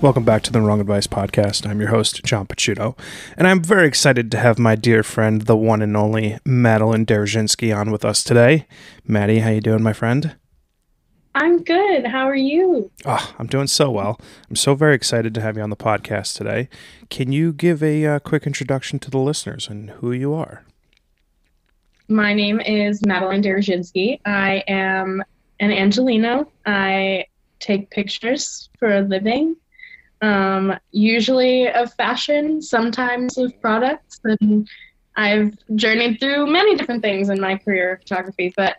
Welcome back to the Wrong Advice Podcast. I'm your host, John Picciuto, and I'm very excited to have my dear friend, the one and only Madeline Derujinksky, on with us today. Maddie, how you doing, my friend? I'm good. How are you? Oh, I'm doing so well. I'm so very excited to have you on the podcast today. Can you give a quick introduction to the listeners and who you are? My name is Madeline Derujinksky. I am an Angelino. I take pictures for a living. Usually of fashion, sometimes of products, and I've journeyed through many different things in my career of photography, but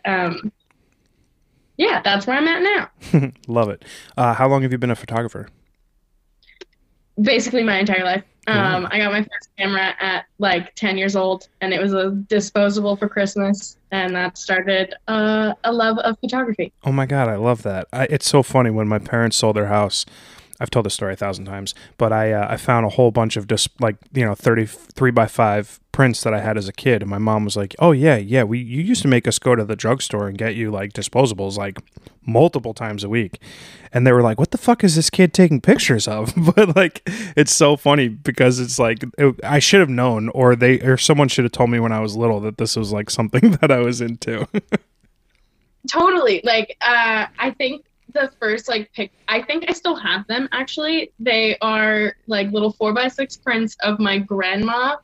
yeah, that's where I'm at now. Love it. How long have you been a photographer? Basically my entire life. Cool. I got my first camera at like 10 years old, and it was a disposable for Christmas, and that started a love of photography. Oh my God, I love that. It's so funny when my parents sold their house. I've told this story 1,000 times, but I found a whole bunch of just 33 by 5 prints that I had as a kid, and my mom was like, "Oh yeah, you used to make us go to the drugstore and get you like disposables like multiple times a week," and they were like, "What the fuck is this kid taking pictures of?" But like, it's so funny because it's like I should have known, or someone should have told me when I was little that this was like something that I was into. Totally. I think the first I think I still have them actually. They are like little 4x6 prints of my grandma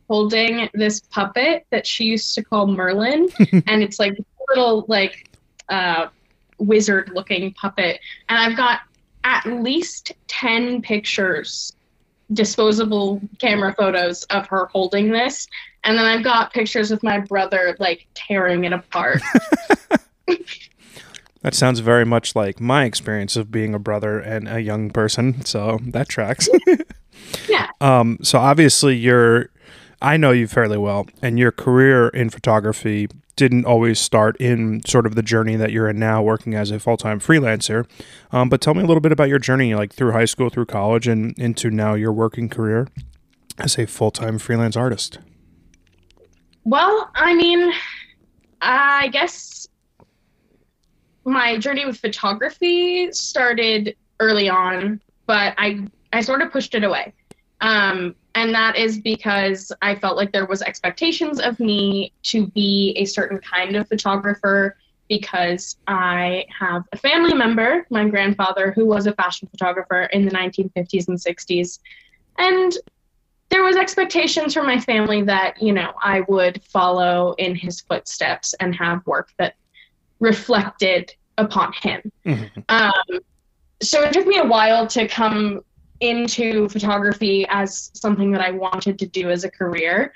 holding this puppet that she used to call Merlin. And it's like a little wizard looking puppet. And I've got at least 10 pictures, disposable camera photos of her holding this. And then I've got pictures of my brother like tearing it apart. That sounds very much like my experience of being a brother and a young person, so that tracks. Yeah. So obviously I know you fairly well, and your career in photography didn't always start in sort of the journey that you're in now, working as a full-time freelancer. But tell me a little bit about your journey, like through high school, through college, and into now your working career as a full-time freelance artist. Well, I mean, I guess my journey with photography started early on, but I sort of pushed it away. And that is because I felt like there was expectations of me to be a certain kind of photographer because I have a family member, my grandfather, who was a fashion photographer in the 1950s and 60s. And there was expectations from my family that, I would follow in his footsteps and have work that reflected upon him. Mm-hmm. So it took me a while to come into photography as something that I wanted to do as a career.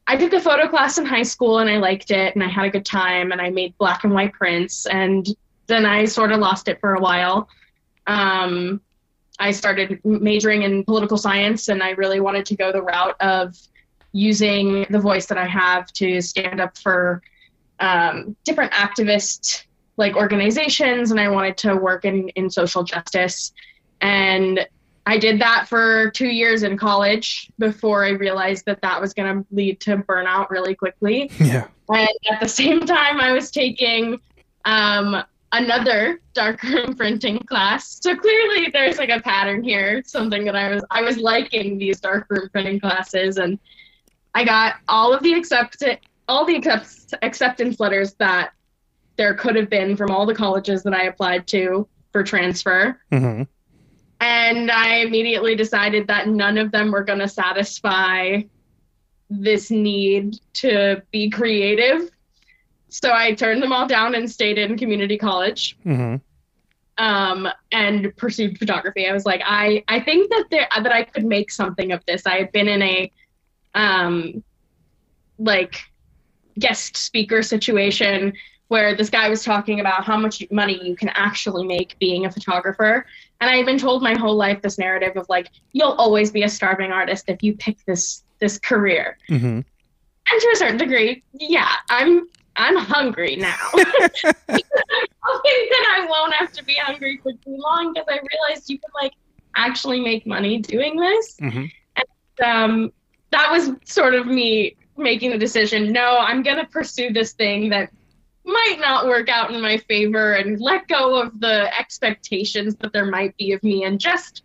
I took a photo class in high school and I liked it and I had a good time and I made black and white prints, and then I sort of lost it for a while. I started majoring in political science, and I really wanted to go the route of using the voice that I have to stand up for different activist organizations, and I wanted to work in social justice. And I did that for 2 years in college before I realized that was going to lead to burnout really quickly. Yeah. And at the same time, I was taking another darkroom printing class. So clearly there's like a pattern here, something that I was liking these darkroom printing classes, and I got all the acceptance letters that there could have been from all the colleges that I applied to for transfer. Mm-hmm. And I immediately decided that none of them were going to satisfy this need to be creative. So I turned them all down and stayed in community college. Mm-hmm. And pursued photography. I was like, I think that I could make something of this. I had been in a guest speaker situation where this guy was talking about how much money you can actually make being a photographer. And I had been told my whole life this narrative of you'll always be a starving artist if you pick this career. Mm-hmm. And to a certain degree, yeah, I'm hungry now. I think that I won't have to be hungry for too long, because I realized you can actually make money doing this. Mm-hmm. And that was sort of me making the decision, no, I'm going to pursue this thing that might not work out in my favor and let go of the expectations that there might be of me and just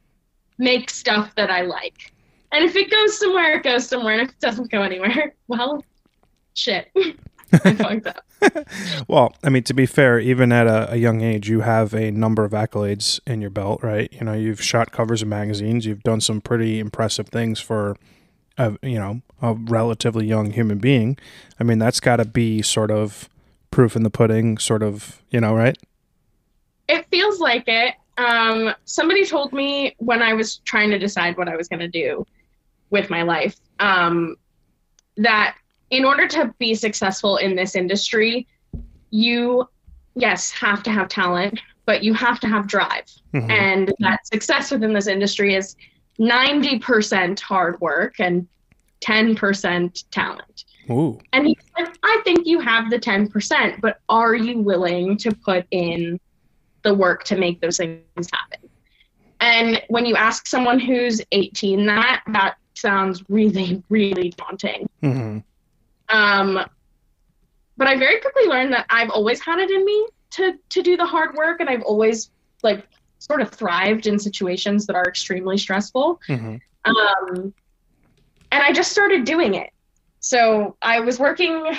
make stuff that I like. And if it goes somewhere, it goes somewhere. And if it doesn't go anywhere, well, shit. I fucked up. Well, I mean, to be fair, even at a young age, you have a number of accolades in your belt, right? You know, you've shot covers of magazines. You've done some pretty impressive things for, a relatively young human being. I mean, that's got to be sort of proof in the pudding, sort of, right? It feels like it. Somebody told me when I was trying to decide what I was going to do with my life, that in order to be successful in this industry, you, yes, have to have talent, but you have to have drive. Mm-hmm. And that success within this industry is 90% hard work and 10% talent. Ooh. And he said, I think you have the 10%, but are you willing to put in the work to make those things happen? And when you ask someone who's 18 that sounds really, really daunting. Mm-hmm. But I very quickly learned that I've always had it in me to do the hard work, and I've always sort of thrived in situations that are extremely stressful. Mm-hmm. And I just started doing it. So I was working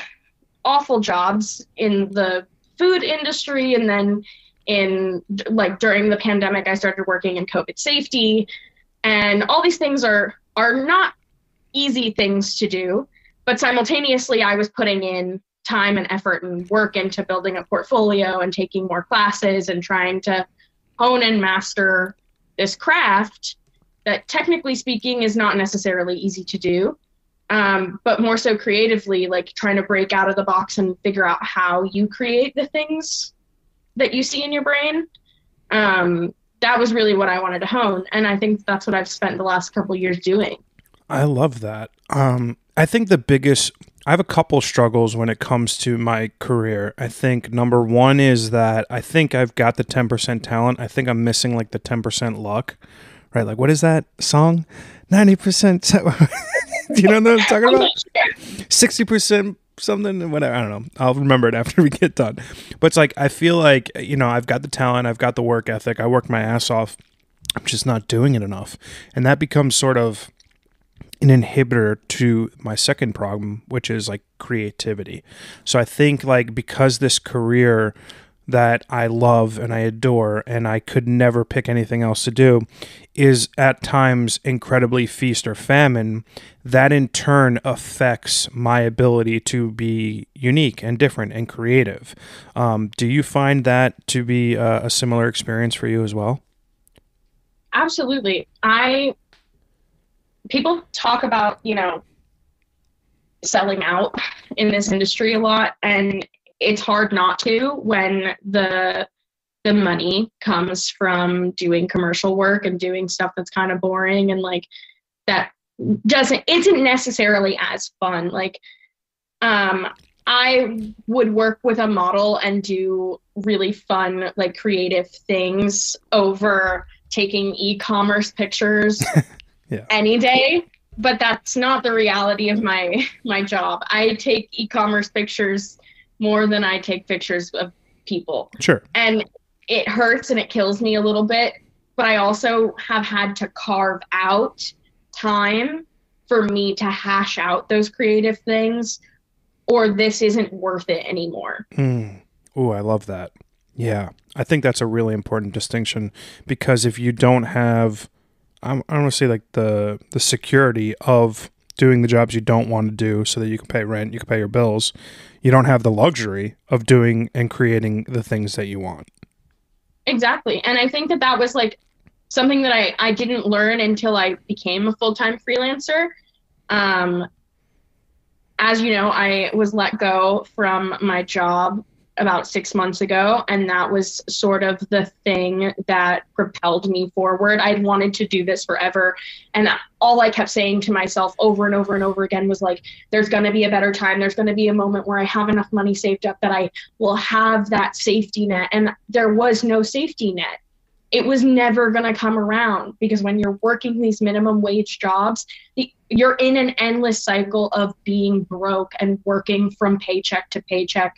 awful jobs in the food industry, and then during the pandemic, I started working in COVID safety, and all these things are not easy things to do, but simultaneously I was putting in time and effort and work into building a portfolio and taking more classes and trying to hone and master this craft that, technically speaking, is not necessarily easy to do, but more so creatively, trying to break out of the box and figure out how you create the things that you see in your brain. That was really what I wanted to hone, and I think that's what I've spent the last couple of years doing. I love that. I think I have a couple struggles when it comes to my career. I think number one is that I think I've got the 10% talent. I think I'm missing the 10% luck, right? What is that song? 90%. Do you know what I'm talking about? 60% something, whatever. I don't know. I'll remember it after we get done. But it's I feel like, I've got the talent. I've got the work ethic. I work my ass off. I'm just not doing it enough. And that becomes sort of an inhibitor to my second problem, which is creativity. So I think because this career that I love and I adore and I could never pick anything else to do is at times incredibly feast or famine, that in turn affects my ability to be unique and different and creative. Do you find that to be a similar experience for you as well? Absolutely. People talk about, selling out in this industry a lot, and it's hard not to when the money comes from doing commercial work and doing stuff that's kind of boring and that isn't necessarily as fun. I would work with a model and do really fun, creative things over taking e-commerce pictures. Yeah. Any day, but that's not the reality of my job. I take e-commerce pictures more than I take pictures of people. Sure. And it hurts and it kills me a little bit, but I also have had to carve out time for me to hash out those creative things, or this isn't worth it anymore. Oh, I love that. Yeah. I think that's a really important distinction, because if you don't have, I don't want to say the security of doing the jobs you don't want to do so that you can pay rent, you can pay your bills, you don't have the luxury of doing and creating the things that you want. Exactly. And I think that was something that I didn't learn until I became a full-time freelancer. As you know, I was let go from my job about 6 months ago, and that was sort of the thing that propelled me forward. I wanted to do this forever, and all I kept saying to myself over and over and over again was there's going to be a better time. There's going to be a moment where I have enough money saved up that I will have that safety net, and there was no safety net. It was never going to come around, because when you're working these minimum wage jobs, you're in an endless cycle of being broke and working from paycheck to paycheck.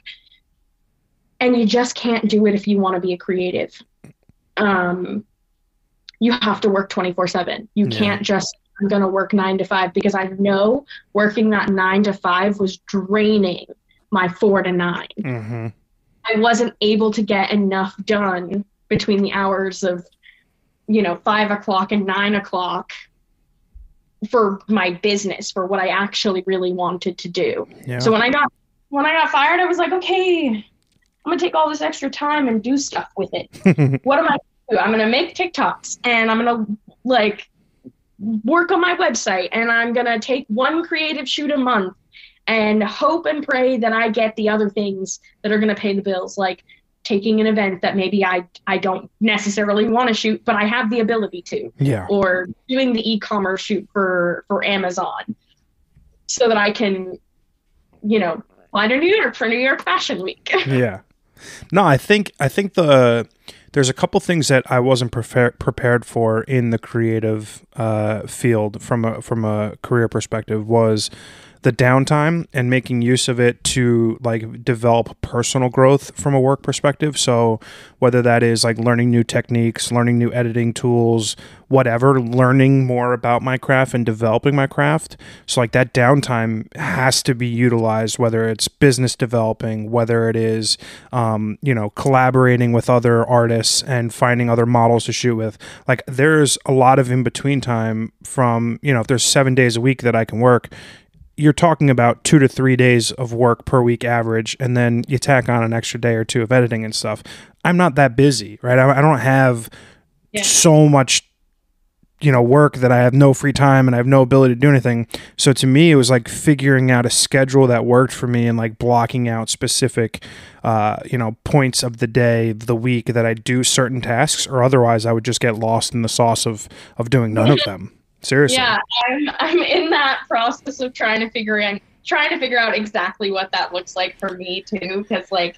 And you just can't do it if you want to be a creative. you have to work 24/7. You Yeah. can't just, I'm going to work 9 to 5, because I know working that 9 to 5 was draining my 4 to 9. Mm-hmm. I wasn't able to get enough done between the hours of, 5 o'clock and 9 o'clock for my business, for what I actually really wanted to do. Yeah. So when I got fired, I was like, okay, I'm gonna take all this extra time and do stuff with it. What am I gonna do? I'm gonna make TikToks, and I'm gonna like work on my website, and I'm gonna take one creative shoot a month and hope and pray that I get the other things that are gonna pay the bills, like taking an event that maybe I don't necessarily want to shoot, but I have the ability to. Yeah. Or doing the e-commerce shoot for Amazon, so that I can, fly to New York for New York Fashion Week. Yeah. No, I think there's a couple things that I wasn't prepared for in the creative field from a career perspective, was the downtime and making use of it to like develop personal growth from a work perspective. So whether that is like learning new techniques, learning new editing tools, whatever, learning more about my craft and developing my craft. So like that downtime has to be utilized, whether it's business developing, whether it is, collaborating with other artists and finding other models to shoot with. Like there's a lot of in between time from, if there's 7 days a week that I can work, you're talking about 2 to 3 days of work per week average, and then you tack on an extra day or two of editing and stuff. I'm not that busy, right? I don't have so much, work that I have no free time and I have no ability to do anything. So to me, it was like figuring out a schedule that worked for me and like blocking out specific, points of the day, the week that I do certain tasks, or otherwise I would just get lost in the sauce of doing none of them. Seriously. Yeah, I'm in that process of trying to figure out exactly what that looks like for me too, because like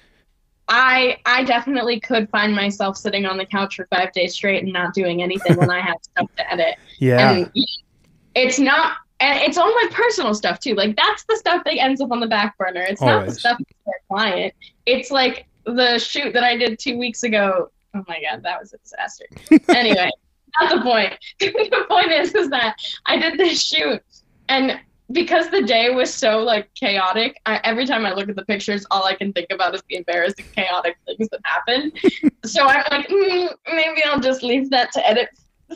I definitely could find myself sitting on the couch for 5 days straight and not doing anything when I have stuff to edit. Yeah. And it's all my personal stuff too. Like that's the stuff that ends up on the back burner. It's not the stuff for a client. It's like the shoot that I did 2 weeks ago. Oh my God, that was a disaster. Anyway. Not the point. The point is that I did this shoot, and because the day was so like chaotic, every time I look at the pictures, all I can think about is the embarrassing, chaotic things that happened. So I'm like, maybe I'll just leave that to edit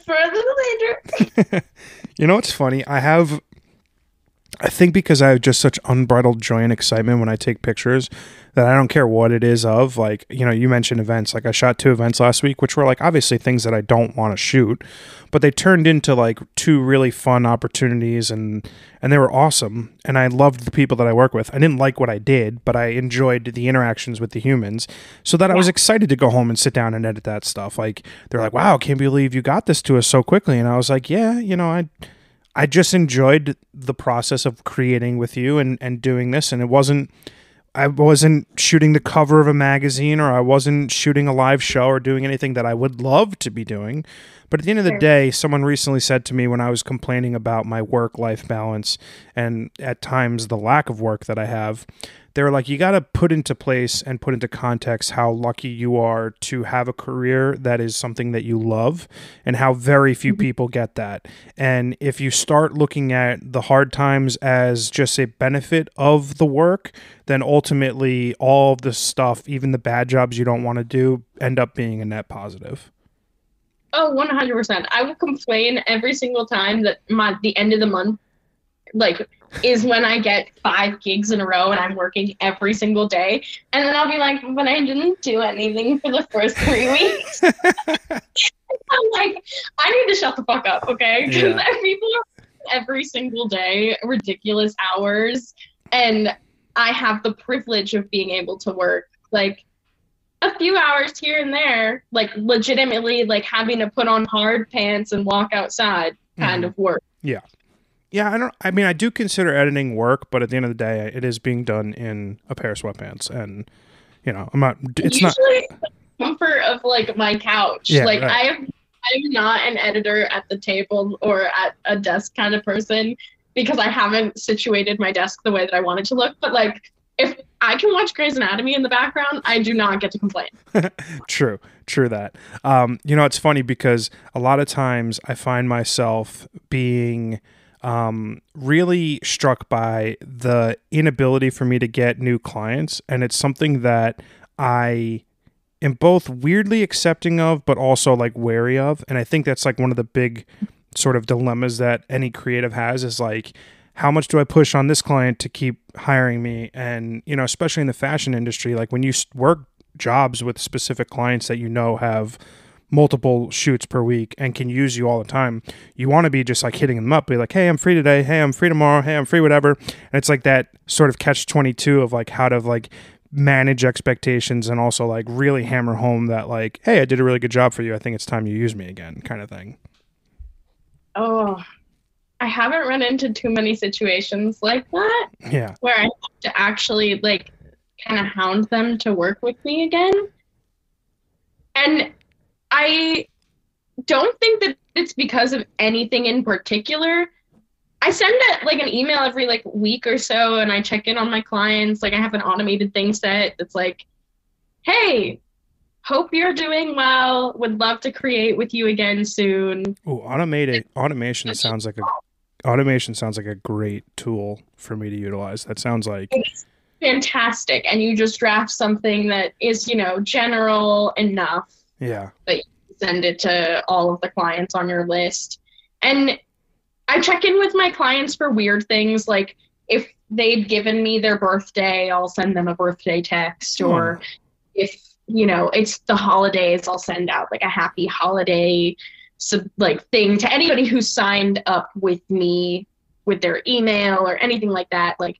for a little later. You know what's funny? I think because I have just such unbridled joy and excitement when I take pictures, that I don't care what it is of. Like, you mentioned events. Like I shot 2 events last week, which were like obviously things that I don't want to shoot, but they turned into like 2 really fun opportunities, and they were awesome. And I loved the people that I work with. I didn't like what I did, but I enjoyed the interactions with the humans, so that I was excited to go home and sit down and edit that stuff. Like they're like, wow, can't believe you got this to us so quickly. And I was like, yeah, I just enjoyed the process of creating with you and doing this. And I wasn't shooting the cover of a magazine, or I wasn't shooting a live show or doing anything that I would love to be doing. But at the end of the day, someone recently said to me when I was complaining about my work-life balance and at times the lack of work that I have, they were like, you got to put into place and put into context how lucky you are to have a career that is something that you love, and how very few people get that. And if you start looking at the hard times as just a benefit of the work, then ultimately all of the stuff, even the bad jobs you don't want to do, end up being a net positive. Oh, 100%. I will complain every single time that the end of the month, like, is when I get 5 gigs in a row and I'm working every single day. And then I'll be like, but I didn't do anything for the first 3 weeks. I'm like, I need to shut the fuck up, okay? Because people are every single day, ridiculous hours. And I have the privilege of being able to work, like, a few hours here and there, like, legitimately, like, having to put on hard pants and walk outside kind of work. Yeah. Yeah, I do consider editing work, but at the end of the day, it is being done in a pair of sweatpants, and it's usually the comfort of like my couch. Yeah, like right. I'm not an editor at the table or at a desk kind of person, because I haven't situated my desk the way that I want it to look. But like, if I can watch Grey's Anatomy in the background, I do not get to complain. True. True that. It's funny because a lot of times I find myself being really struck by the inability for me to get new clients. And it's something that I am both weirdly accepting of, but also like wary of. And I think that's like one of the big sort of dilemmas that any creative has is like, how much do I push on this client to keep hiring me? And, especially in the fashion industry, like when you work jobs with specific clients that have multiple shoots per week and can use you all the time, you want to be just like hitting them up, be like, hey, I'm free today, hey, I'm free tomorrow, hey, I'm free whatever. And it's like that sort of catch 22 of like how to like manage expectations and also like really hammer home that like, hey, I did a really good job for you, I think it's time you use me again, kind of thing. Oh, I haven't run into too many situations like that. Yeah. Where I have to actually like kind of hound them to work with me again. And I don't think that it's because of anything in particular. I send like an email every like week or so, and I check in on my clients. Like I have an automated thing set that's like, hey, hope you're doing well. Would love to create with you again soon. Oh, automation sounds like a great tool for me to utilize. That sounds like it's fantastic. And you just draft something that is, general enough. Yeah. That you send it to all of the clients on your list. And I check in with my clients for weird things. Like if they'd given me their birthday, I'll send them a birthday text. Or if, it's the holidays, I'll send out like a happy holiday thing to anybody who signed up with me with their email or anything like that. Like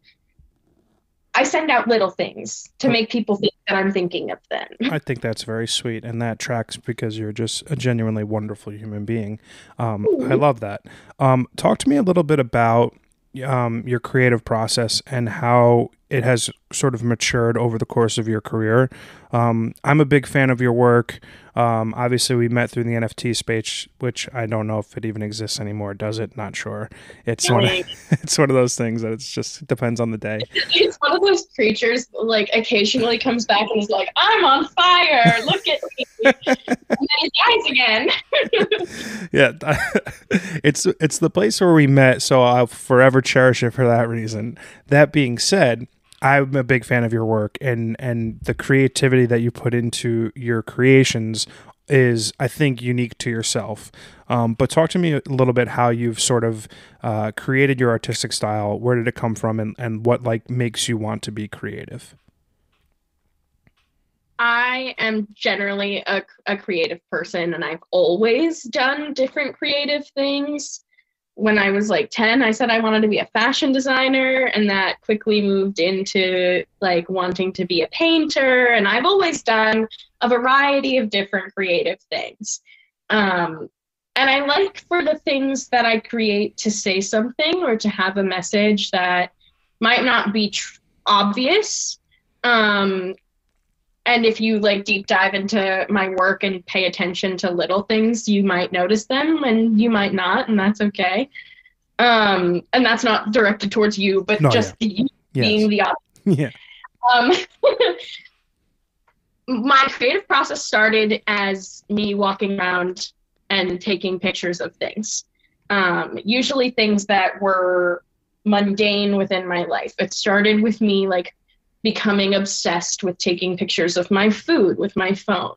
I send out little things to make people think that I'm thinking of them. I think that's very sweet, and that tracks because you're just a genuinely wonderful human being. I love that. Talk to me a little bit about your creative process and how it has sort of matured over the course of your career. I'm a big fan of your work. Obviously, we met through the NFT space, which I don't know if it even exists anymore. Does it? Not sure. It's one of those things that it depends on the day. It's one of those creatures like occasionally comes back and is like, I'm on fire. Look at me. And then he dies again. Yeah, it's the place where we met, so I'll forever cherish it for that reason. That being said, I'm a big fan of your work, and the creativity that you put into your creations is, I think, unique to yourself. But talk to me a little bit how you've sort of created your artistic style. Where did it come from, and what like makes you want to be creative? I am generally a creative person, and I've always done different creative things. When I was like 10, I said I wanted to be a fashion designer, and that quickly moved into like wanting to be a painter. And I've always done a variety of different creative things. And I like for the things that I create to say something or to have a message that might not be obvious. And if you like deep dive into my work and pay attention to little things, you might notice them and you might not, and that's okay. And that's not directed towards you, but you being the audience. Yeah. My creative process started as me walking around and taking pictures of things. Usually things that were mundane within my life. It started with me like becoming obsessed with taking pictures of my food with my phone.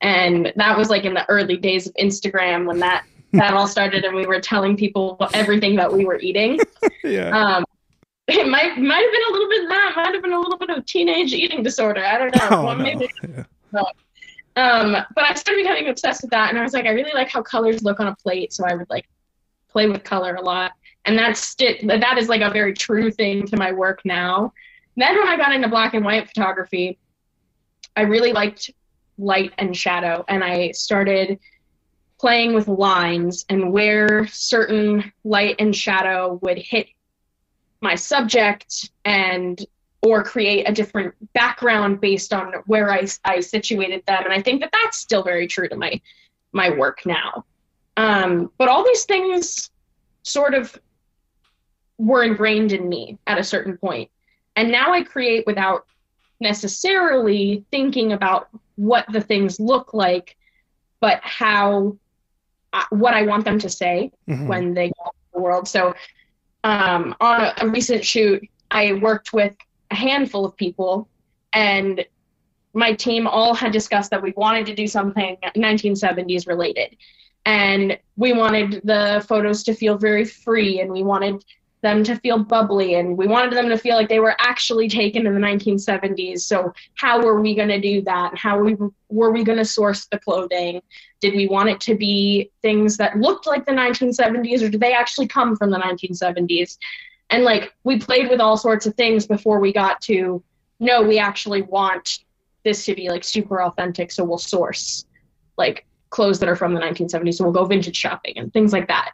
And that was like in the early days of Instagram when that all started and we were telling people everything that we were eating. Yeah. It might have been a little bit of that, might have been a little bit of teenage eating disorder. I don't know. Oh, well, no. Maybe. Yeah. But I started becoming obsessed with that, and I was like, I really like how colors look on a plate, so I would like play with color a lot. And that is like a very true thing to my work now. Then when I got into black and white photography, I really liked light and shadow, and I started playing with lines and where certain light and shadow would hit my subject or create a different background based on where I situated them. And I think that that's still very true to my work now. But all these things sort of were ingrained in me at a certain point. And now I create without necessarily thinking about what the things look like, but what I want them to say when they go out in the world. So on a recent shoot, I worked with a handful of people, and my team all had discussed that we wanted to do something 1970s related. And we wanted the photos to feel very free, and we wanted them to feel bubbly, and we wanted them to feel like they were actually taken in the 1970s. So how were we going to do that? How were we going to source the clothing? Did we want it to be things that looked like the 1970s, or did they actually come from the 1970s? And like, we played with all sorts of things before we got to, no, we actually want this to be like super authentic, so we'll source like clothes that are from the 1970s, so we'll go vintage shopping and things like that.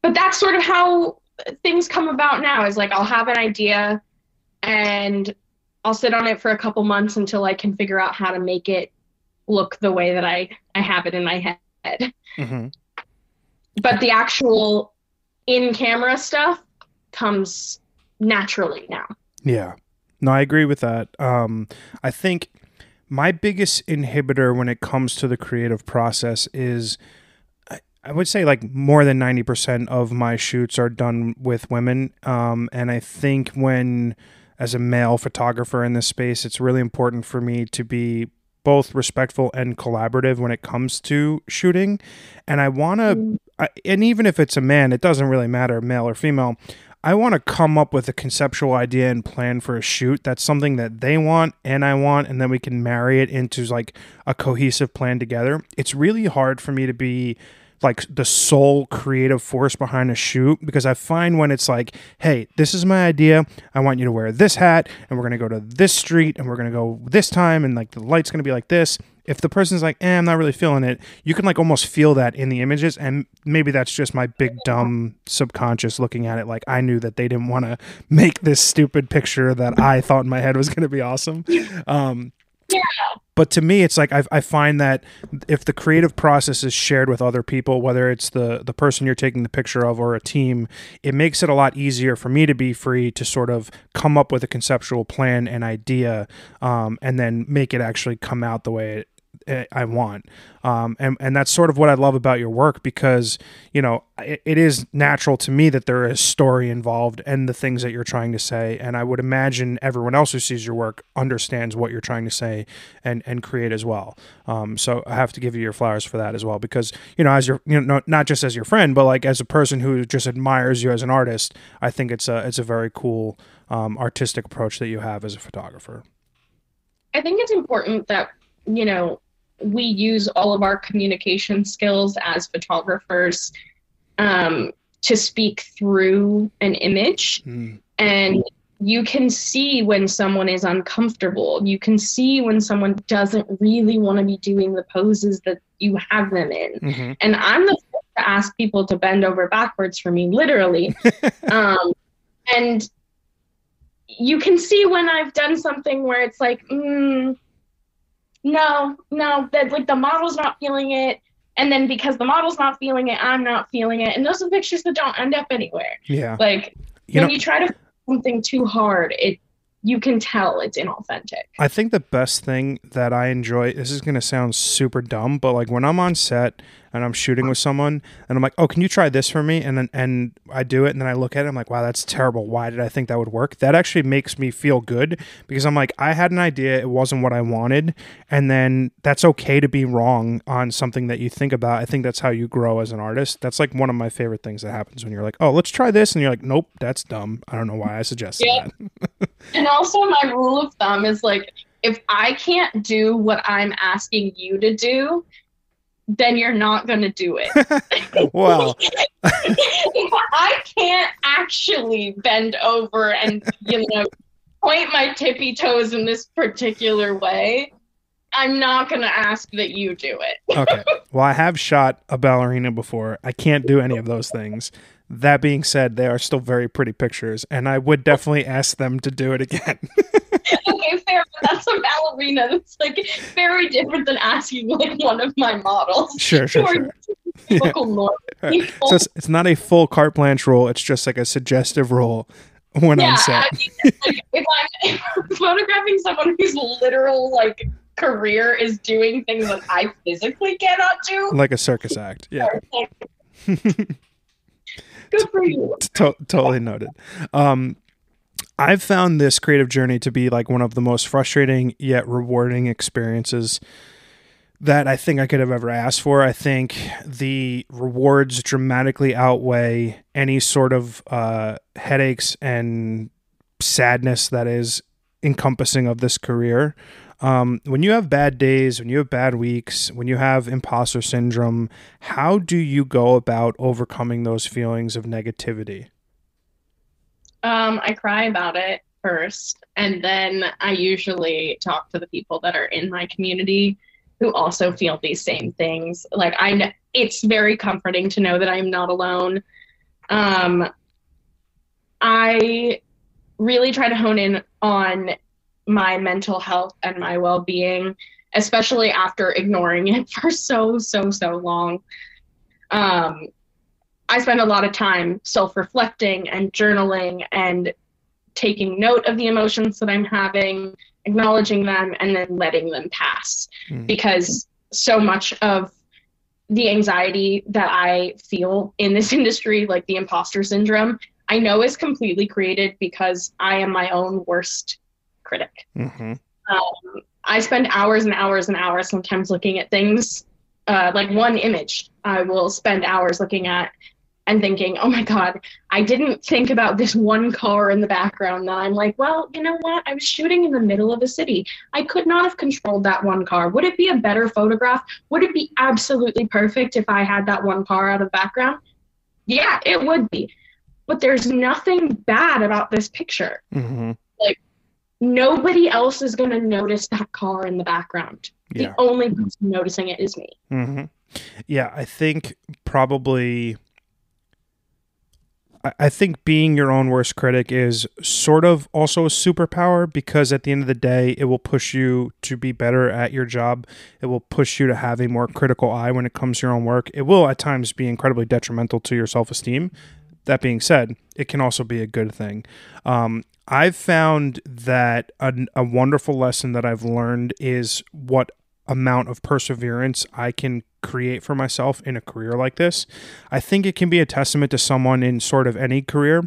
But that's sort of how things come about now, is like, I'll have an idea and I'll sit on it for a couple months until I can figure out how to make it look the way that I have it in my head. But the actual in-camera stuff comes naturally now. Yeah. No, I agree with that. I think my biggest inhibitor when it comes to the creative process is, I would say like more than 90% of my shoots are done with women. And I think when, as a male photographer in this space, it's really important for me to be both respectful and collaborative when it comes to shooting. And I want to, and even if it's a man, it doesn't really matter, male or female, I want to come up with a conceptual idea and plan for a shoot that's something that they want and I want, and then we can marry it into like a cohesive plan together. It's really hard for me to be like the sole creative force behind a shoot, because I find when it's like, hey, this is my idea, I want you to wear this hat, and we're going to go to this street, and we're going to go this time, and like the light's going to be like this. If the person's like, I'm not really feeling it, you can like almost feel that in the images. And maybe that's just my big dumb subconscious looking at it. Like, I knew that they didn't want to make this stupid picture that I thought in my head was going to be awesome. But to me, it's like I find that if the creative process is shared with other people, whether it's the person you're taking the picture of or a team, it makes it a lot easier for me to be free to sort of come up with a conceptual plan and idea, and then make it actually come out the way I want. And that's sort of what I love about your work, because, you know, it is natural to me that there is story involved and the things that you're trying to say. And I would imagine everyone else who sees your work understands what you're trying to say and create as well. So I have to give you your flowers for that as well, because, you know, as your, you know, not just as your friend, but like as a person who just admires you as an artist, I think it's a very cool, artistic approach that you have as a photographer. I think it's important that, you know, we use all of our communication skills as photographers to speak through an image. And you can see when someone is uncomfortable. You can see when someone doesn't really want to be doing the poses that you have them in. And I'm the first to ask people to bend over backwards for me, literally. And you can see when I've done something where it's like, no, that like the model's not feeling it, and then because the model's not feeling it, I'm not feeling it, and those are pictures that don't end up anywhere. Like when you try to do something too hard, you can tell it's inauthentic. I think the best thing that I enjoy, this is going to sound super dumb, but like when I'm on set and I'm shooting with someone and I'm like, oh, can you try this for me? And I do it, and then I look at it, I'm like, wow, that's terrible. Why did I think that would work? That actually makes me feel good, because I'm like, I had an idea, it wasn't what I wanted, and then that's okay to be wrong on something that you think about. I think that's how you grow as an artist. That's like one of my favorite things that happens when you're like, oh, let's try this, and you're like, nope, that's dumb. I don't know why I suggested that. And also my rule of thumb is like, if I can't do what I'm asking you to do, then you're not going to do it. Wow. If I can't actually bend over and, you know, point my tippy toes in this particular way, I'm not going to ask that you do it. Okay. Well, I have shot a ballerina before. I can't do any of those things. That being said, they are still very pretty pictures, and I would definitely ask them to do it again. Okay, fair, but that's a ballerina. That's like very different than asking like one of my models. Sure. Yeah. Right. So it's not a full carte blanche rule. It's just like a suggestive rule when on set. I mean, like, if I'm photographing having someone whose literal like career is doing things that I physically cannot do. Like a circus act. Yeah. Good for you. Totally noted. I've found this creative journey to be like one of the most frustrating yet rewarding experiences that I think I could have ever asked for. I think the rewards dramatically outweigh any sort of headaches and sadness that is encompassing of this career. When you have bad days, when you have bad weeks, when you have imposter syndrome, how do you go about overcoming those feelings of negativity? I cry about it first, and then I usually talk to the people that are in my community who also feel these same things. Like it's very comforting to know that I'm not alone. I really try to hone in on my mental health and my well-being, especially after ignoring it for so long. I spend a lot of time self-reflecting and journaling and taking note of the emotions that I'm having, acknowledging them, and then letting them pass. Because so much of the anxiety that I feel in this industry, like the imposter syndrome, I know is completely created because I am my own worst critic. I spend hours and hours and hours sometimes looking at things, like one image I will spend hours looking at and thinking, oh my God, I didn't think about this one car in the background. That I'm like, well, you know what? I was shooting in the middle of a city. I could not have controlled that one car. Would it be a better photograph? Would it be absolutely perfect if I had that one car out of the background? Yeah, it would be. But there's nothing bad about this picture. Like, nobody else is going to notice that car in the background. Yeah. The only person noticing it is me. Yeah, I think probably... I think being your own worst critic is sort of also a superpower, because at the end of the day, it will push you to be better at your job. It will push you to have a more critical eye when it comes to your own work. It will at times be incredibly detrimental to your self-esteem. That being said, it can also be a good thing. I've found that a wonderful lesson that I've learned is what amount of perseverance I can create for myself in a career like this. I think it can be a testament to someone in sort of any career.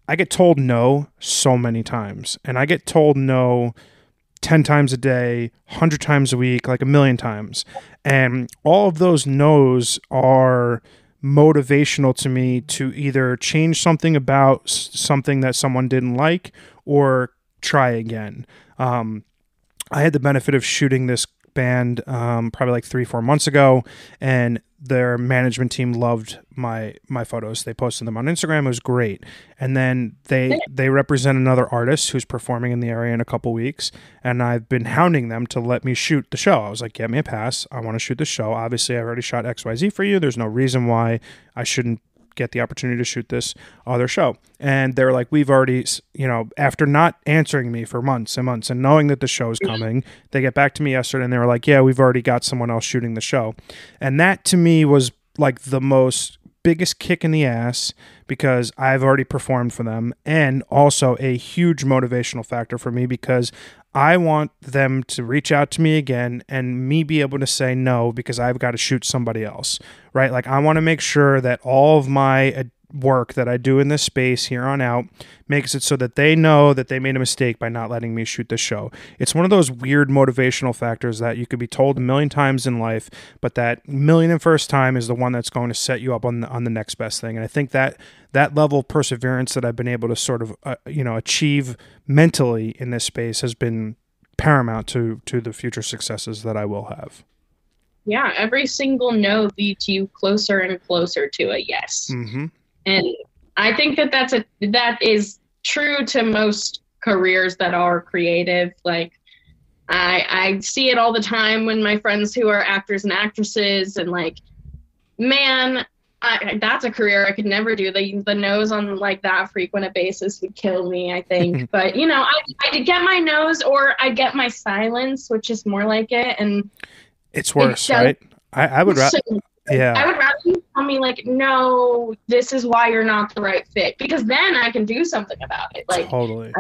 I get told no so many times, and I get told no 10 times a day, 100 times a week, like a million times. And all of those no's are motivational to me to either change something about something that someone didn't like or try again. I had the benefit of shooting this band probably like 3-4 months ago, and their management team loved my photos. They posted them on Instagram. It was great. And then they represent another artist who's performing in the area in a couple weeks, and I've been hounding them to let me shoot the show. I was like, get me a pass. I want to shoot the show. Obviously, I've already shot XYZ for you. There's no reason why I shouldn't get the opportunity to shoot this other show. And they're like, we've already, after not answering me for months and months and knowing that the show is coming, they get back to me yesterday and they were like, yeah, we've already got someone else shooting the show. And that to me was like the biggest kick in the ass, because I've already performed for them, and also a huge motivational factor for me, because I want them to reach out to me again and me be able to say no because I've got to shoot somebody else, right? Like, I want to make sure that all of my work that I do in this space here on out makes it so that they know that they made a mistake by not letting me shoot the show. It's one of those weird motivational factors that you could be told a million times in life, but that million and first time is the one that's going to set you up on the next best thing. And I think that level of perseverance that I've been able to sort of achieve mentally in this space has been paramount to the future successes that I will have. Yeah, every single no leads you closer and closer to a yes. And I think that is true to most careers that are creative. Like, I see it all the time when my friends who are actors and actresses, and like, man, that's a career I could never do. The no's on like that frequent a basis would kill me, I think. But I get my no's, or I get my silence, which is more like it, and it's worse, right? I would rather. Yeah. I would rather you tell me, like, no, this is why you're not the right fit, because then I can do something about it. Like, totally.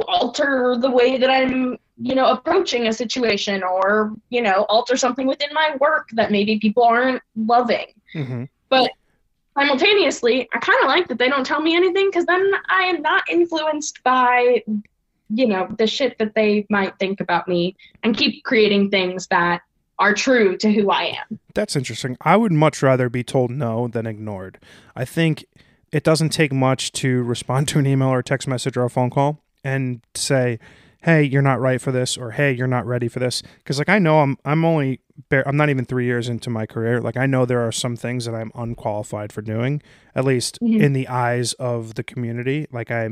alter the way that I'm, approaching a situation, or, alter something within my work that maybe people aren't loving. Mm-hmm. But simultaneously, I kind of like that they don't tell me anything, because then I am not influenced by, the shit that they might think about me, and keep creating things that are true to who I am. That's interesting. I would much rather be told no than ignored. I think it doesn't take much to respond to an email or a text message or a phone call and say, hey, you're not right for this, or hey, you're not ready for this. Because like I know I'm not even 3 years into my career. Like I know there are some things that I'm unqualified for doing, at least in the eyes of the community. Like I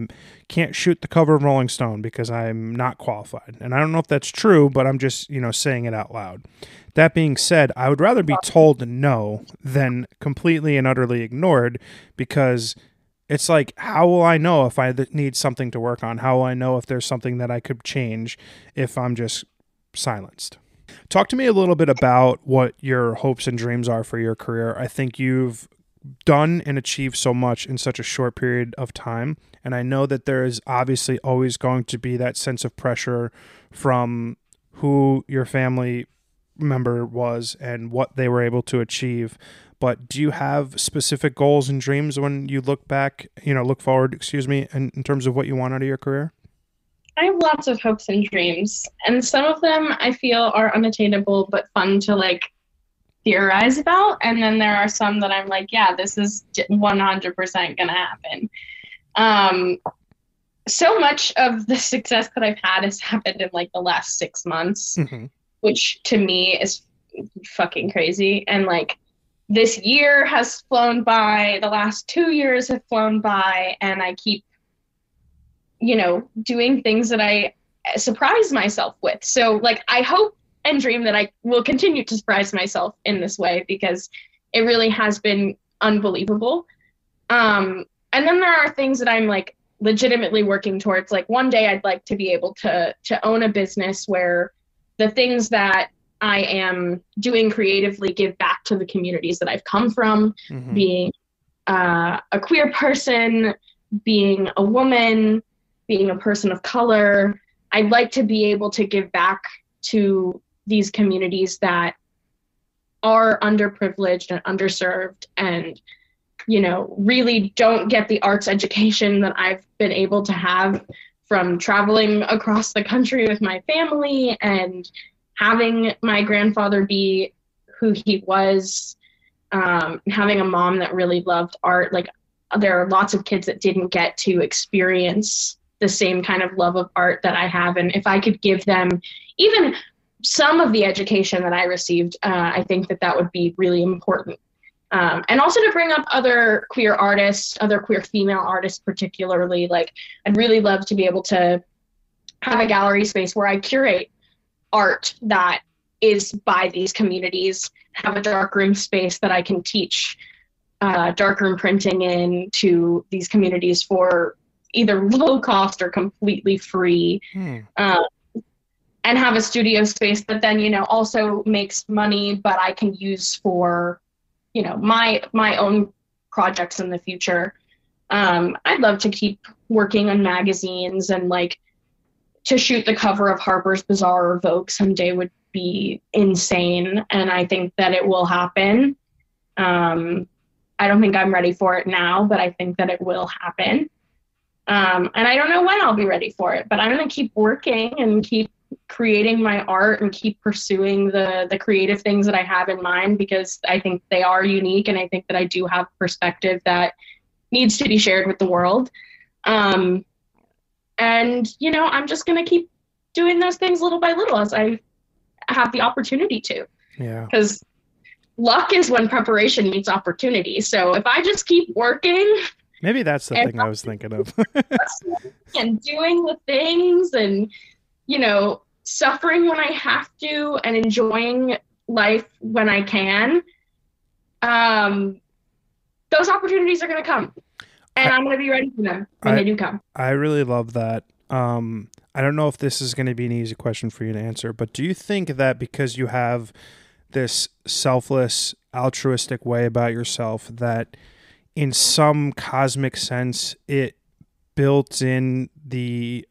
can't shoot the cover of Rolling Stone because I'm not qualified. And I don't know if that's true, but I'm just, saying it out loud. That being said, I would rather be told no than completely and utterly ignored, because it's like, how will I know if I need something to work on? How will I know if there's something that I could change if I'm just silenced? Talk to me a little bit about what your hopes and dreams are for your career. I think you've done and achieved so much in such a short period of time. And I know that there is obviously always going to be that sense of pressure from who your family member was and what they were able to achieve. But do you have specific goals and dreams when you look forward, in terms of what you want out of your career? I have lots of hopes and dreams, and some of them I feel are unattainable but fun to like theorize about. And then there are some that I'm like, yeah, this is 100% gonna happen. So much of the success that I've had has happened in like the last 6 months, which to me is fucking crazy. And like, this year has flown by, the last 2 years have flown by, and I keep, doing things that I surprise myself with. So like, I hope and dream that I will continue to surprise myself in this way, because it really has been unbelievable. And then there are things that I'm like legitimately working towards. Like one day I'd like to be able to own a business where the things that I am doing creatively give back to the communities that I've come from, being a queer person, being a woman, being a person of color. I'd like to be able to give back to these communities that are underprivileged and underserved, and, really don't get the arts education that I've been able to have from traveling across the country with my family and having my grandfather be who he was, having a mom that really loved art. Like, there are lots of kids that didn't get to experience the same kind of love of art that I have. And if I could give them even some of the education that I received, I think that would be really important. And also to bring up other queer artists, other queer female artists particularly. Like, I'd really love to be able to have a gallery space where I curate art that is by these communities, have a darkroom space that I can teach darkroom printing in to these communities for either low cost or completely free, and have a studio space that then, also makes money, but I can use for, my own projects in the future. I'd love to keep working on magazines, and like, to shoot the cover of Harper's Bazaar or Vogue someday would be insane. And I think that it will happen. I don't think I'm ready for it now, but I think that it will happen. And I don't know when I'll be ready for it, but I'm going to keep working and keep creating my art and keep pursuing the creative things that I have in mind, because I think they are unique, and I think that I do have perspective that needs to be shared with the world. And, I'm just going to keep doing those things little by little as I have the opportunity to. Yeah. Because luck is when preparation meets opportunity. So if I just keep working. Maybe that's the thing I was thinking of. And doing the things and, suffering when I have to and enjoying life when I can, those opportunities are going to come. And I'm going to be ready for them when they do come. I really love that. I don't know if this is going to be an easy question for you to answer, but do you think that because you have this selfless, altruistic way about yourself, that in some cosmic sense, it built in the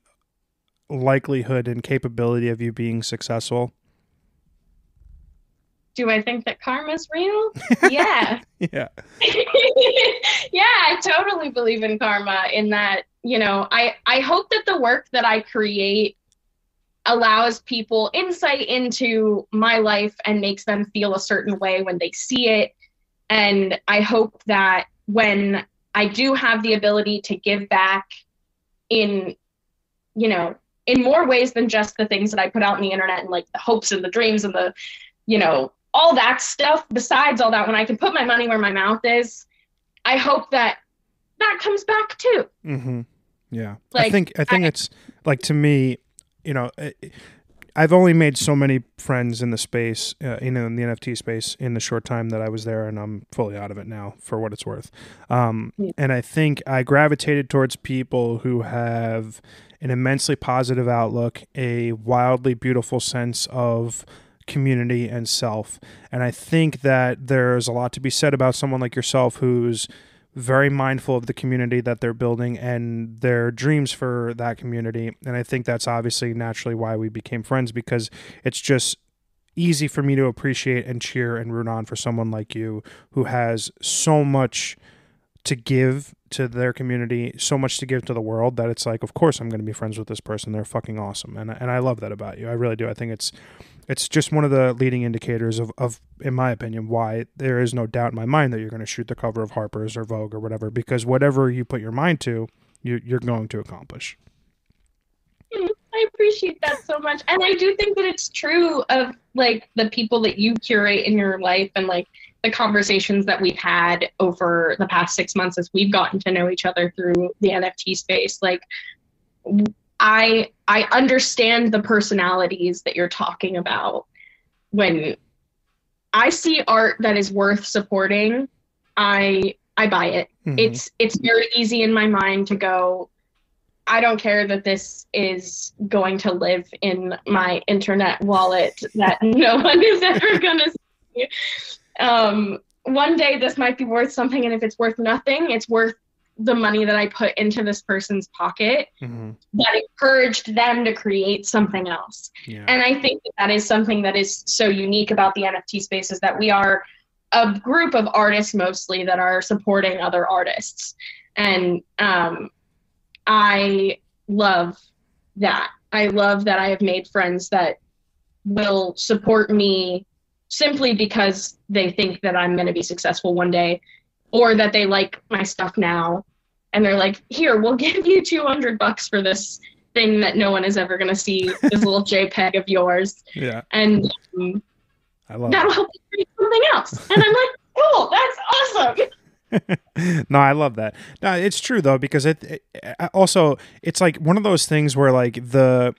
likelihood and capability of you being successful? Do I think that karma's real? Yeah. Yeah. Yeah, I totally believe in karma in that, I hope that the work that I create allows people insight into my life and makes them feel a certain way when they see it. And I hope that when I do have the ability to give back in, in more ways than just the things that I put out on the internet and like the hopes and the dreams and the, all that stuff, besides all that, when I can put my money where my mouth is, I hope that that comes back too. Mm-hmm. Yeah. Like, I think it's like, to me, I've only made so many friends in the space, in the NFT space in the short time that I was there, and I'm fully out of it now for what it's worth. And I think I gravitated towards people who have an immensely positive outlook, a wildly beautiful sense of community and self. And I think that there's a lot to be said about someone like yourself who's very mindful of the community that they're building and their dreams for that community. And I think that's obviously naturally why we became friends, because it's just easy for me to appreciate and cheer and root on for someone like you who has so much to give to their community, so much to give to the world, that it's like, of course I'm going to be friends with this person. They're fucking awesome. And I love that about you. I really do. I think it's just one of the leading indicators of, in my opinion, why there is no doubt in my mind that you're going to shoot the cover of Harper's or Vogue or whatever, because whatever you put your mind to, you're going to accomplish. I appreciate that so much. And I do think that it's true of like the people that you curate in your life and like the conversations that we've had over the past 6 months as we've gotten to know each other through the NFT space. Like I understand the personalities that you're talking about. When I see art that is worth supporting, I buy it. Mm-hmm. It's very easy in my mind to go, I don't care that this is going to live in my internet wallet that no one is ever going to see. One day this might be worth something, and if it's worth nothing, it's worth the money that I put into this person's pocket that encouraged them to create something else. Yeah. And I think that is something that is so unique about the NFT space, is that we are a group of artists mostly that are supporting other artists. And I love that. I love that I have made friends that will support me simply because they think that I'm going to be successful one day, or that they like my stuff now. And they're like, here, we'll give you $200 for this thing that no one is ever going to see, this little JPEG of yours. Yeah. And I love that'll help you create something else. And I'm like, cool, that's awesome. No, I love that. No, it's true though, because it also, it's like one of those things where like the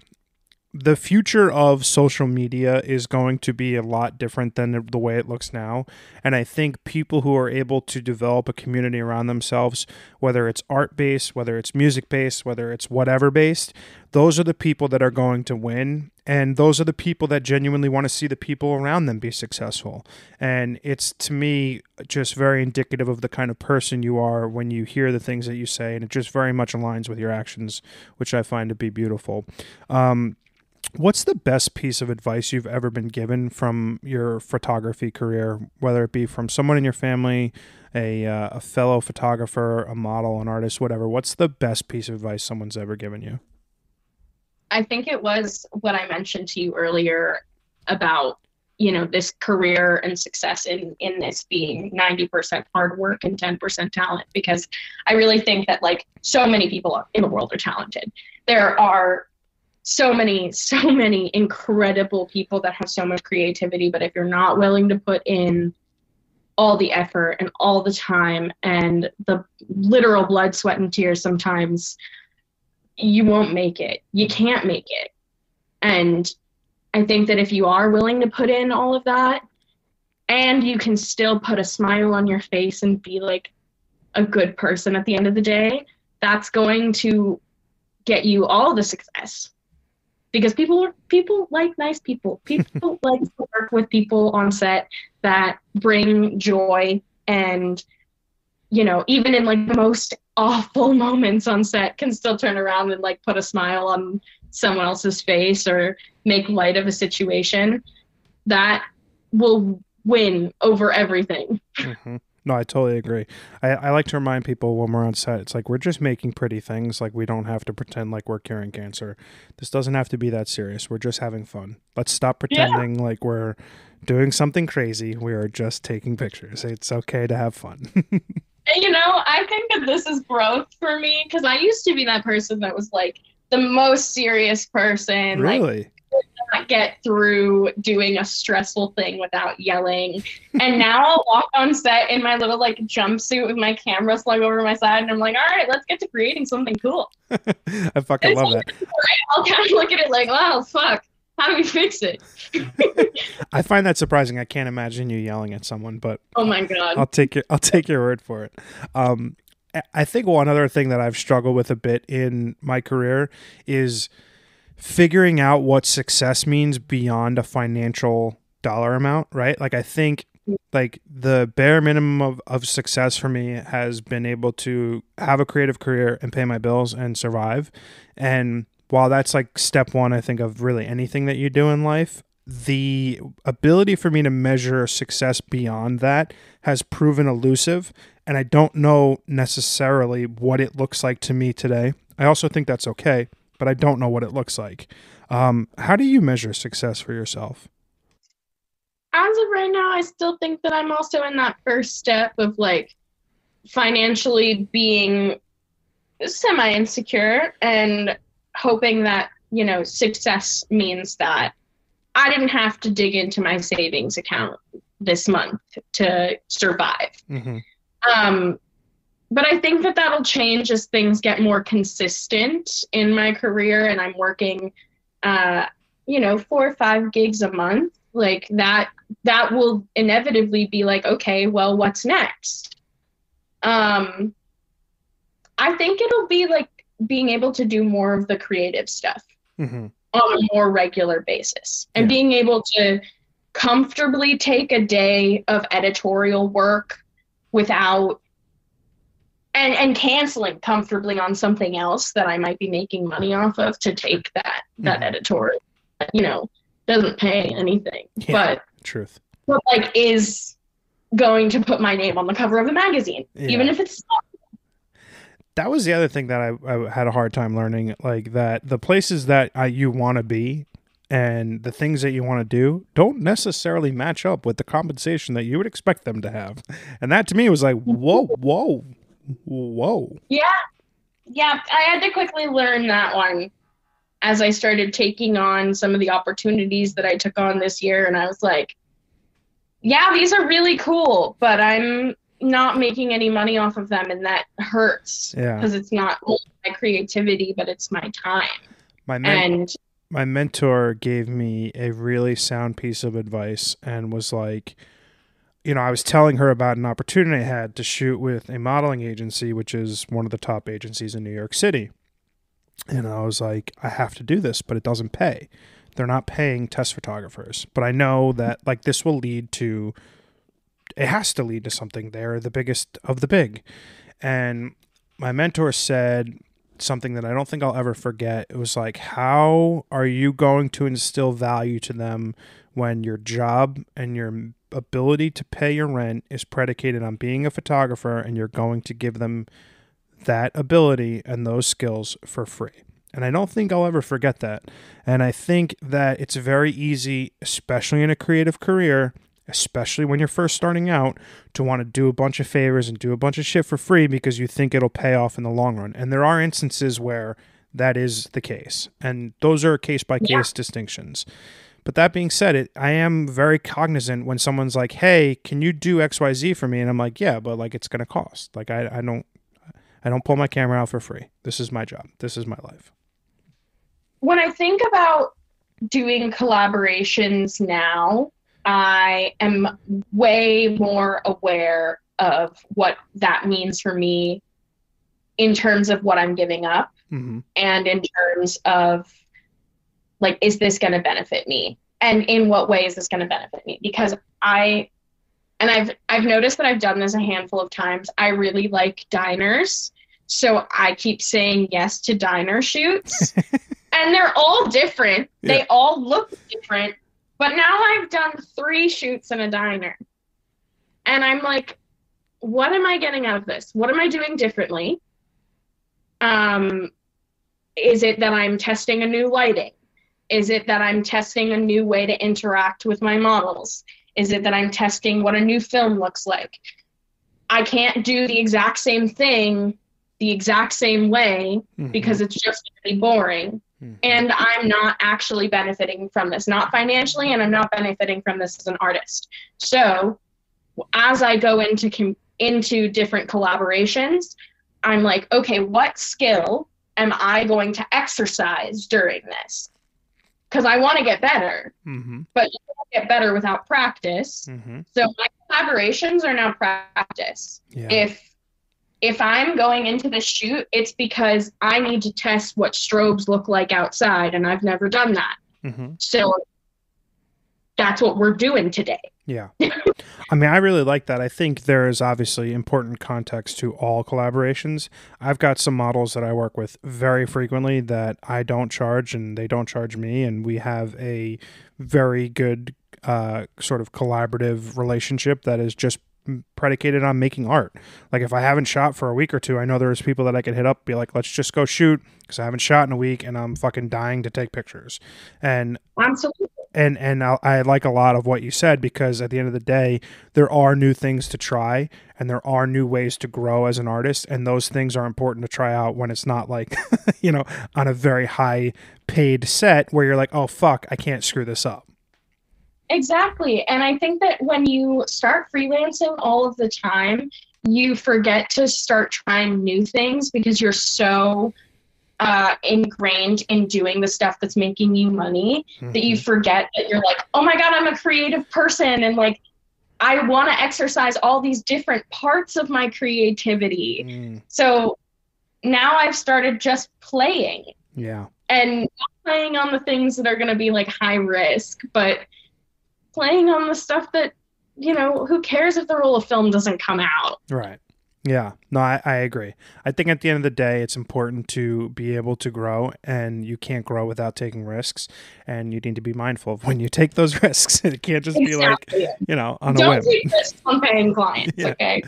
future of social media is going to be a lot different than the way it looks now. And I think people who are able to develop a community around themselves, whether it's art-based, whether it's music-based, whether it's whatever-based, those are the people that are going to win. And those are the people that genuinely want to see the people around them be successful. And it's, to me, just very indicative of the kind of person you are when you hear the things that you say. And it just very much aligns with your actions, which I find to be beautiful. What's the best piece of advice you've ever been given from your photography career, whether it be from someone in your family, a fellow photographer, a model, an artist, whatever? What's the best piece of advice someone's ever given you? I think it was what I mentioned to you earlier about, this career and success in this being 90% hard work and 10% talent, because I really think that like so many people in the world are talented. There are so many incredible people that have so much creativity, but if you're not willing to put in all the effort and all the time and the literal blood, sweat, and tears, sometimes you won't make it. You can't make it. And I think that if you are willing to put in all of that, and you can still put a smile on your face and be like a good person at the end of the day, that's going to get you all the success. Because people like nice people. People like to work with people on set that bring joy and, even in like the most awful moments on set, can still turn around and like put a smile on someone else's face or make light of a situation, that will win over everything. Mm-hmm. No, I totally agree. I like to remind people when we're on set, it's like we're just making pretty things. Like we don't have to pretend like we're curing cancer. This doesn't have to be that serious. We're just having fun. Let's stop pretending like we're doing something crazy. We are just taking pictures. It's okay to have fun. And I think that this is growth for me, because I used to be that person that was like the most serious person, like Really? not get through doing a stressful thing without yelling. And now I'll walk on set in my little like jumpsuit with my camera slung over my side, and I'm like, all right, let's get to creating something cool. I fucking love that. I'll kind of look at it like, wow, fuck, how do we fix it? I find that surprising. I can't imagine you yelling at someone, but Oh my God. I'll take your word for it. I think one other thing that I've struggled with a bit in my career is figuring out what success means beyond a financial dollar amount, right? Like I think like the bare minimum of success for me has been able to have a creative career and pay my bills and survive. And while that's like step one, I think, of really anything that you do in life, the ability for me to measure success beyond that has proven elusive. And I don't know necessarily what it looks like to me today. I also think that's okay, but I don't know what it looks like. How do you measure success for yourself? As of right now, I still think that I'm also in that first step of like financially being semi-insecure and hoping that, success means that I didn't have to dig into my savings account this month to survive. Mm-hmm. But I think that that'll change as things get more consistent in my career and I'm working, 4 or 5 gigs a month. Like that will inevitably be like, okay, well, what's next? I think it'll be like being able to do more of the creative stuff Mm-hmm. on a more regular basis, and being able to comfortably take a day of editorial work without and canceling comfortably on something else that I might be making money off of to take that editorial, doesn't pay anything, but like is going to put my name on the cover of a magazine, even if it's not. That was the other thing that I had a hard time learning, like that the places that you want to be and the things that you want to do don't necessarily match up with the compensation that you would expect them to have. And that to me was like, whoa. Yeah, I had to quickly learn that one as I started taking on some of the opportunities that I took on this year. And I was like, yeah, these are really cool, but I'm not making any money off of them, and that hurts because it's not only my creativity, but it's my time. My mentor gave me a really sound piece of advice and was like, I was telling her about an opportunity I had to shoot with a modeling agency, which is one of the top agencies in New York City. And I was like, I have to do this, but it doesn't pay. They're not paying test photographers. But I know that like this will lead to, it has to lead to something. They're the biggest of the big. And my mentor said something that I don't think I'll ever forget. It was like, how are you going to instill value to them when your job and your ability to pay your rent is predicated on being a photographer, and you're going to give them that ability and those skills for free? And I don't think I'll ever forget that. And I think that it's very easy, especially in a creative career, especially when you're first starting out, to want to do a bunch of favors and do a bunch of shit for free because you think it'll pay off in the long run. And there are instances where that is the case. And those are case-by-case distinctions. But that being said, I am very cognizant when someone's like, hey, can you do XYZ for me? And I'm like, yeah, but like it's going to cost. Like I don't pull my camera out for free. This is my job. This is my life. When I think about doing collaborations now, I am way more aware of what that means for me in terms of what I'm giving up, and in terms of like, is this going to benefit me? And in what way is this going to benefit me? Because I And I've noticed that I've done this a handful of times. I really like diners, so I keep saying yes to diner shoots. And they're all different. Yeah. They all look different. But now I've done 3 shoots in a diner. And I'm like, what am I getting out of this? What am I doing differently? Is it that I'm testing a new lighting? Is it that I'm testing a new way to interact with my models? Is it that I'm testing what a new film looks like? I can't do the exact same thing the exact same way because it's just really boring. And I'm not actually benefiting from this, not financially, and I'm not benefiting from this as an artist. So as I go into different collaborations, I'm like, okay, what skill am I going to exercise during this? Because I want to get better, but you can't get better without practice. So my collaborations are now practice. Yeah. If I'm going into this shoot, it's because I need to test what strobes look like outside, and I've never done that. So that's what we're doing today. Yeah. I mean, I really like that. I think there is obviously important context to all collaborations. I've got some models that I work with very frequently that I don't charge and they don't charge me. And we have a very good sort of collaborative relationship that is just predicated on making art. Like if I haven't shot for a week or two, I know there's people that I could hit up, be like, let's just go shoot because I haven't shot in a week and I'm fucking dying to take pictures. And absolutely. And I like a lot of what you said because at the end of the day, there are new things to try and there are new ways to grow as an artist. And those things are important to try out when it's not like, you know, on a very high paid set where you're like, oh, fuck, I can't screw this up. Exactly. And I think that when you start freelancing all of the time, you forget to start trying new things because you're so ingrained in doing the stuff that's making you money that you forget that you're like, oh my God, I'm a creative person. And like, I want to exercise all these different parts of my creativity. So now I've started just playing. Yeah. And not playing on the things that are going to be like high risk, but playing on the stuff that, you know, who cares if the roll of film doesn't come out? Right. Yeah, no, I agree. I think at the end of the day, it's important to be able to grow, and you can't grow without taking risks, and you need to be mindful of when you take those risks. It can't just be like, you know, on a whim. Don't take risks on paying clients, okay?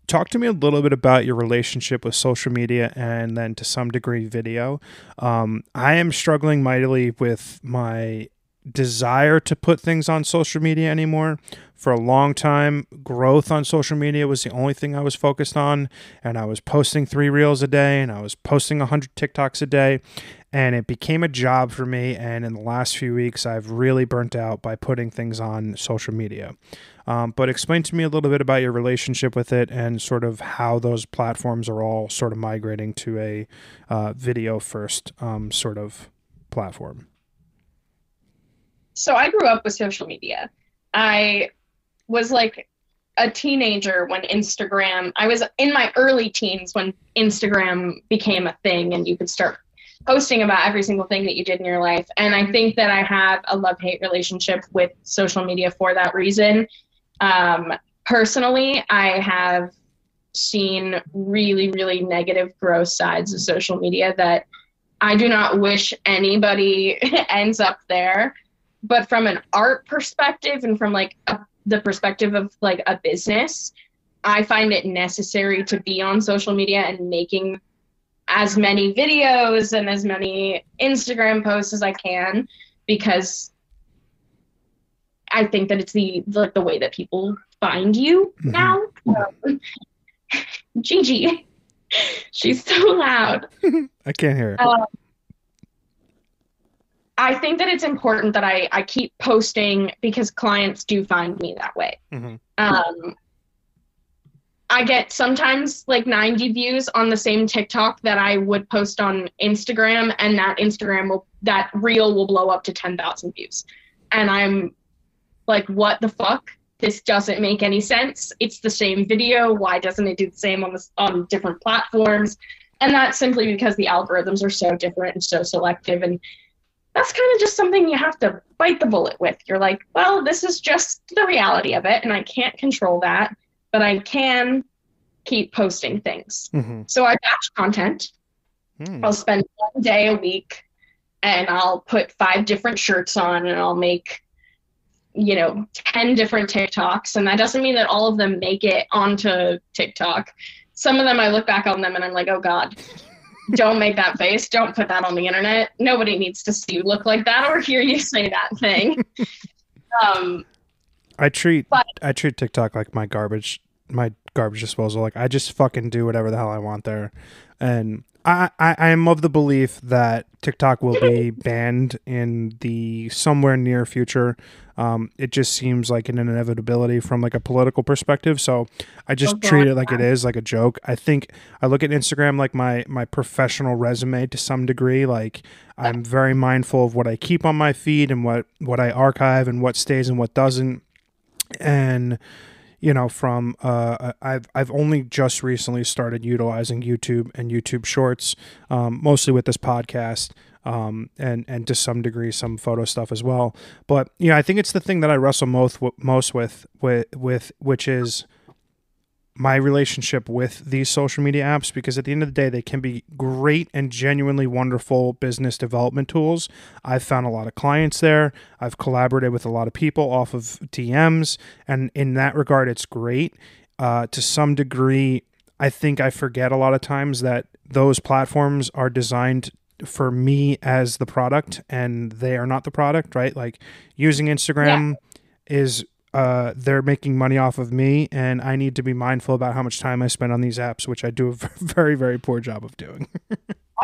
Talk to me a little bit about your relationship with social media and then to some degree video. I am struggling mightily with my desire to put things on social media anymore. For a long time, growth on social media was the only thing I was focused on, and I was posting 3 reels a day and I was posting 100 TikToks a day, and it became a job for me. And in the last few weeks, I've really burnt out by putting things on social media. But explain to me a little bit about your relationship with it and sort of how those platforms are all sort of migrating to a video first sort of platform. So I grew up with social media. I was like a teenager when I was in my early teens when Instagram became a thing and you could start posting about every single thing that you did in your life. And I think that I have a love-hate relationship with social media for that reason. Personally, I have seen really, really negative, gross sides of social media that I do not wish anybody ends up there. But from an art perspective and from like the perspective of like a business, I find it necessary to be on social media and making as many videos and as many Instagram posts as I can, because I think that it's the way that people find you now. Gigi, she's so loud. I can't hear it. I think that it's important that I keep posting because clients do find me that way. I get sometimes like 90 views on the same TikTok that I would post on Instagram, and that reel will blow up to 10,000 views. And I'm like, what the fuck? This doesn't make any sense. It's the same video. Why doesn't it do the same on different platforms? And that's simply because the algorithms are so different and so selective, and that's kind of just something you have to bite the bullet with. You're like, well, this is just the reality of it, and I can't control that, but I can keep posting things. Mm-hmm. So I batch content. I'll spend 1 day a week, and I'll put 5 different shirts on, and I'll make 10 different TikToks. And that doesn't mean that all of them make it onto TikTok. Some of them, I look back on them and I'm like, oh God, don't make that face. Don't put that on the internet. Nobody needs to see you look like that or hear you say that thing. I treat TikTok like my garbage disposal. Like, I just fucking do whatever the hell I want there. And I am of the belief that TikTok will be banned in the somewhere near future. It just seems like an inevitability from like a political perspective. So I just treat it like it is, like a joke. I think I look at Instagram like my professional resume to some degree. Like, I'm very mindful of what I keep on my feed and what I archive and what stays and what doesn't. And from I've only just recently started utilizing YouTube and YouTube Shorts, mostly with this podcast, and to some degree some photo stuff as well. But I think it's the thing that I wrestle most with which is my relationship with these social media apps, because at the end of the day, they can be great and genuinely wonderful business development tools. I've found a lot of clients there. I've collaborated with a lot of people off of DMs. And in that regard, it's great. To some degree, I think I forget a lot of times that those platforms are designed for me as the product and they are not the product, right? Like, using Instagram is... they're making money off of me, and I need to be mindful about how much time I spend on these apps, which I do a very, very poor job of doing.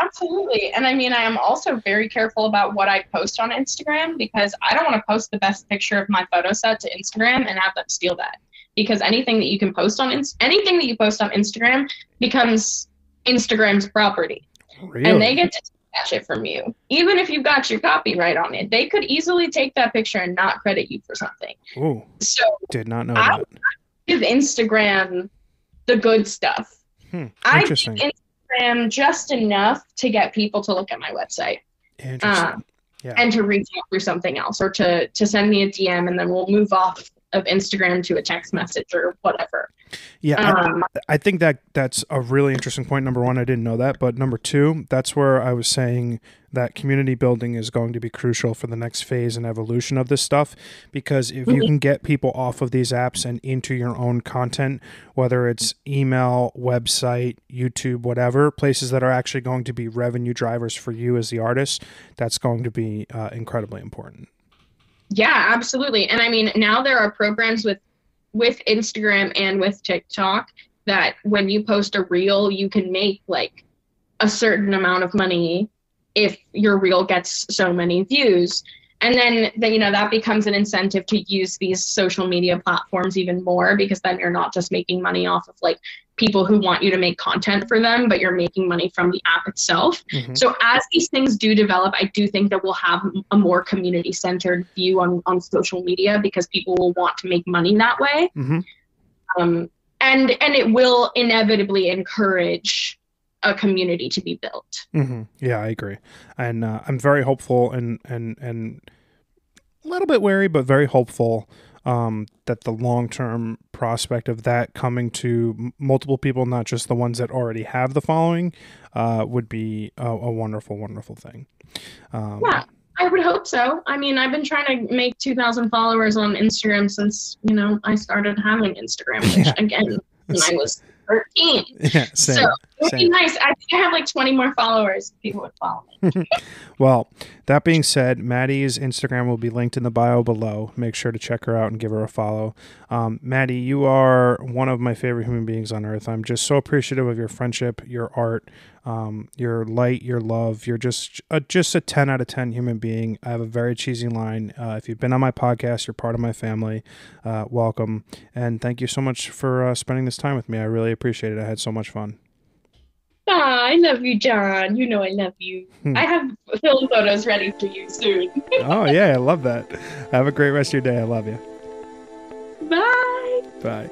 Absolutely. And I mean, I am also very careful about what I post on Instagram, because I don't want to post the best picture of my photo set to Instagram and have them steal that. Because anything that you post on Instagram becomes Instagram's property. Really? And they get to that shit from you. Even if you've got your copyright on it, they could easily take that picture and not credit you for something. Ooh, so did not know that. Give Instagram the good stuff. Interesting. I give Instagram just enough to get people to look at my website. Interesting. And to reach out through something else, or to send me a DM, and then we'll move off of Instagram to a text message or whatever. Yeah, I think that's a really interesting point. Number one, I didn't know that. But number two, that's where I was saying that community building is going to be crucial for the next phase and evolution of this stuff. Because if you can get people off of these apps and into your own content, whether it's email, website, YouTube, whatever, places that are actually going to be revenue drivers for you as the artist, that's going to be incredibly important. Yeah, absolutely. And I mean, now there are programs with Instagram and with TikTok that when you post a reel, you can make like a certain amount of money if your reel gets so many views. And then that becomes an incentive to use these social media platforms even more, because then you're not just making money off of like people who want you to make content for them, but you're making money from the app itself. Mm-hmm. So as these things do develop, I do think that we'll have a more community-centered view on social media, because people will want to make money that way. Mm-hmm. And it will inevitably encourage a community to be built. Mm-hmm. Yeah, I agree. And I'm very hopeful and a little bit wary, but very hopeful that the long-term prospect of that coming to multiple people, not just the ones that already have the following, would be a wonderful, wonderful thing. Yeah, I would hope so. I mean, I've been trying to make 2,000 followers on Instagram since, I started having Instagram, which again, when I was 13. Yeah, same, so it would be nice. I think I have like 20 more followers. People would follow me. Well, that being said, Maddie's Instagram will be linked in the bio below. Make sure to check her out and give her a follow. Maddie, you are one of my favorite human beings on earth. I'm just so appreciative of your friendship, your art, your light, your love. You're just a 10 out of 10 human being. I have a very cheesy line. If you've been on my podcast, you're part of my family. Welcome. And thank you so much for spending this time with me. I really appreciate it. I had so much fun. I love you, John. You know I love you. I have film photos ready for you soon. Oh, yeah. I love that. Have a great rest of your day. I love you. Bye. Bye.